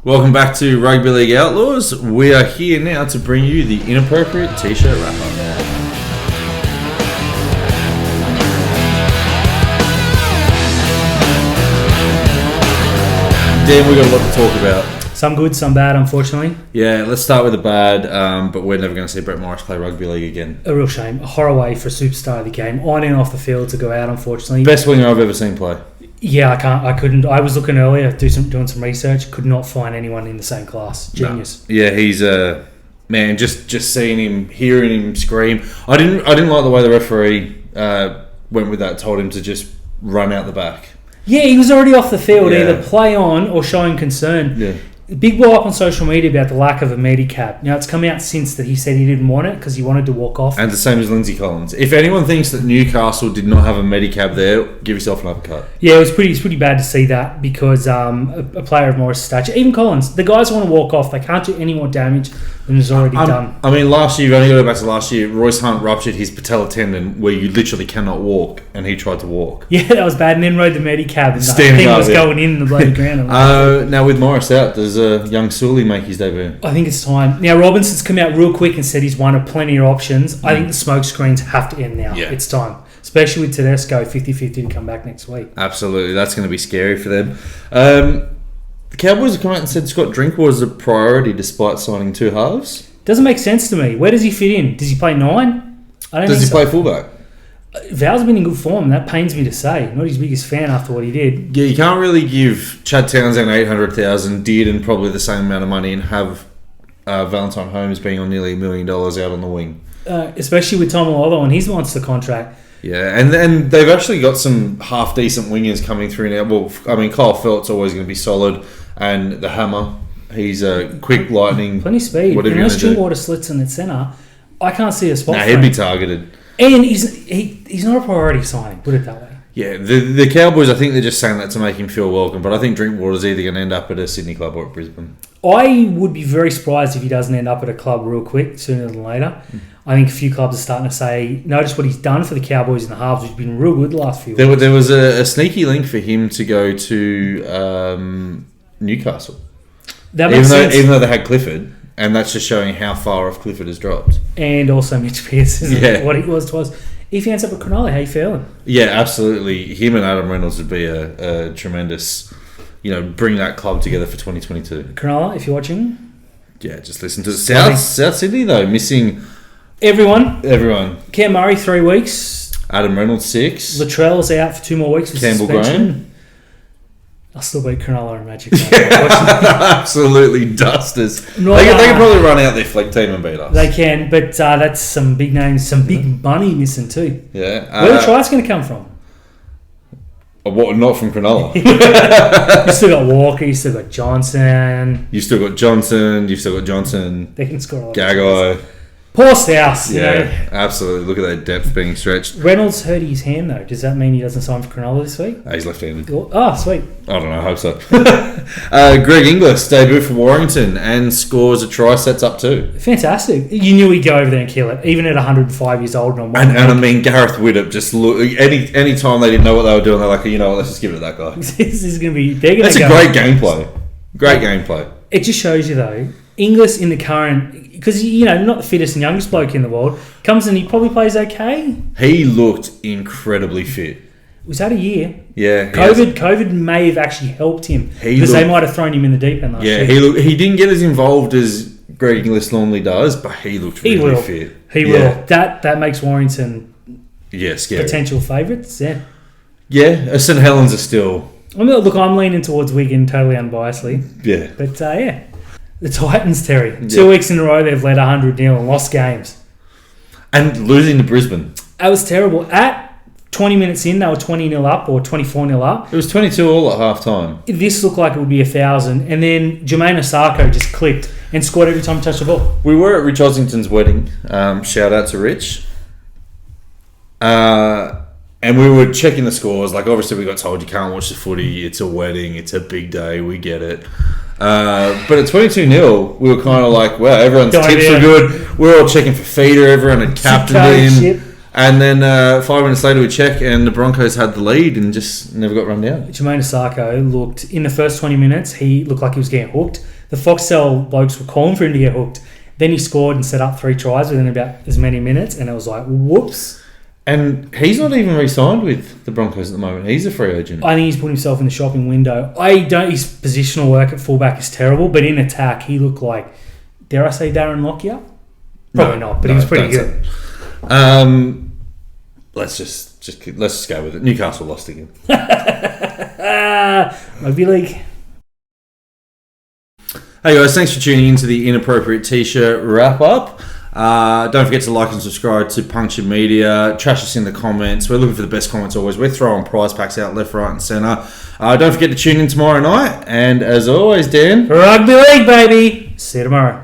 Welcome back to Rugby League Outlaws. We are here now to bring you the Inappropriate T-shirt wrap-up. Dan, we got a lot to talk about. Some good, some bad, unfortunately. Yeah, let's start with the bad, but we're never going to see Brett Morris play rugby league again. A real shame. A horror way for a superstar of the game. On and off the field to go out, unfortunately. Best winger I've ever seen play. Yeah, I couldn't. I was looking earlier, doing some research. Could not find anyone in the same class. Genius. No. Yeah, he's man. Just seeing him, hearing him scream. I didn't like the way the referee went with that. Told him to just run out the back. Yeah, he was already off the field. Either play on or showing concern. Yeah. Big blow up on social media about the lack of a medicab. Now, it's come out since that he said he didn't want it because he wanted to walk off. And the same as Lindsay Collins. If anyone thinks that Newcastle did not have a medicab there, give yourself an uppercut. Yeah, it's pretty bad to see that because a player of Morris' stature, even Collins, the guys want to walk off. They can't do any more damage than is already done. I mean, last year, you've only got to go back to last year, Royce Hunt ruptured his patella tendon where you literally cannot walk, and he tried to walk. Yeah, that was bad, and then rode the medicab, and the thing was going in the bloody ground. Now, with Morris out, does young Sully make his debut? I think it's time. Now, Robinson's come out real quick and said he's one of plenty of options. I think the smoke screens have to end now. Yeah. It's time. Especially with Tedesco 50-50 to come back next week. Absolutely. That's going to be scary for them. The Cowboys have come out and said Scott Drinkwater is a priority despite signing two halves. Doesn't make sense to me. Where does he fit in? Does he play 9? Does he play fullback? Val's been in good form. That pains me to say. Not his biggest fan after what he did. Yeah, you can't really give Chad Townsend 800,000, did and probably the same amount of money, and have Valentine Holmes being on nearly $1 million out on the wing. Especially with Tom Lolo and his monster contract. Yeah, and then they've actually got some half decent wingers coming through now. Well, I mean, Kyle Felt's always going to be solid, and the Hammer. He's a quick, lightning. Plenty of speed. Whatever unless Drinkwater slits in at centre, I can't see a spot. He'd be targeted. And he's not a priority signing, put it that way. Yeah, the Cowboys, I think they're just saying that to make him feel welcome, but I think Drinkwater's either going to end up at a Sydney club or at Brisbane. I would be very surprised if he doesn't end up at a club real quick, sooner than later. I think a few clubs are starting to say, notice what he's done for the Cowboys in the halves, which has been real good the last few weeks. There was a sneaky link for him to go to Newcastle. That makes sense. Even though they had Clifford, and that's just showing how far off Clifford has dropped. And also Mitch Pearce, what he was to us. If he ends up at Cronulla, how you feeling? Yeah, absolutely. Him and Adam Reynolds would be a tremendous, bring that club together for 2022. Cronulla, if you're watching. Yeah, just listen to South Sydney, though, missing... Everyone. Cam Murray, 3 weeks. Adam Reynolds, 6. Latrell's out for 2 more weeks with Campbell suspension. Graham. I'll still beat Cronulla and Magic. Absolutely dusters. They can probably run out their flag team and beat us. They can, but that's some big names, some big money missing too. Yeah. Where the try's going to come from? What? Not from Cronulla. You've still got Walker, you've still got Johnson. You've still got Johnson. They can score a lot. Gagai. Poor South. Yeah, absolutely. Look at that depth being stretched. Reynolds hurt his hand though. Does that mean he doesn't sign for Cronulla this week? He's left-handed. Oh, sweet. I don't know. I hope so. Greg Inglis debut for Warrington and scores a try. Sets up 2. Fantastic. You knew he'd go over there and kill it, even at 105 years old. And I mean, Gareth Widdop just look. Any time they didn't know what they were doing, they're like, let's just give it to that guy. This is going to be. That's a great gameplay. Great gameplay. It just shows you though. Inglis in the current, because not the fittest and youngest bloke in the world, comes and he probably plays okay. He looked incredibly fit. Was that a year? Yeah. COVID may have actually helped him because they might have thrown him in the deep end last year. Yeah, he didn't get as involved as Greg Inglis normally does, but he looked really fit. He will. That makes Warrington scary. Potential favourites. Yeah. Yeah, St Helens are still. I'm leaning towards Wigan totally unbiasedly. Yeah. But yeah. The Titans, Terry. 2 weeks in a row they've led 100-0 and lost games. And losing to Brisbane. That was terrible. At 20 minutes in, they were 20-0 up or 24-0 up. It was 22-all at half-time. This looked like it would be 1,000. And then Jermaine Osako just clicked and scored every time he touched the ball. We were at Rich Ossington's wedding. Shout out to Rich. And we were checking the scores. Like, obviously, we got told you can't watch the footy. It's a wedding. It's a big day. We get it. But at 22-0, we were kind of like, wow, everyone's tips were good. We were all checking for feeder. Everyone had captained him. And then 5 minutes later we check and the Broncos had the lead and just never got run down. Jermaine Asako looked, in the first 20 minutes, he looked like he was getting hooked. The Foxtel blokes were calling for him to get hooked. Then he scored and set up 3 tries within about as many minutes, and it was like, whoops. And he's not even re-signed with the Broncos at the moment. He's a free agent. I think he's put himself in the shopping window. His positional work at fullback is terrible, but in attack, he looked like, dare I say Darren Lockyer? Probably not, but he was pretty good. Let's just go with it. Newcastle lost again. Rugby league. Hey guys, thanks for tuning in to the Inappropriate T-shirt wrap-up. Don't forget to like and subscribe to Puncture Media. Trash us in the comments. We're looking for the best comments always. We're throwing prize packs out left, right and centre. Don't forget to tune in tomorrow night. And as always, Dan... Rugby league, baby! See you tomorrow.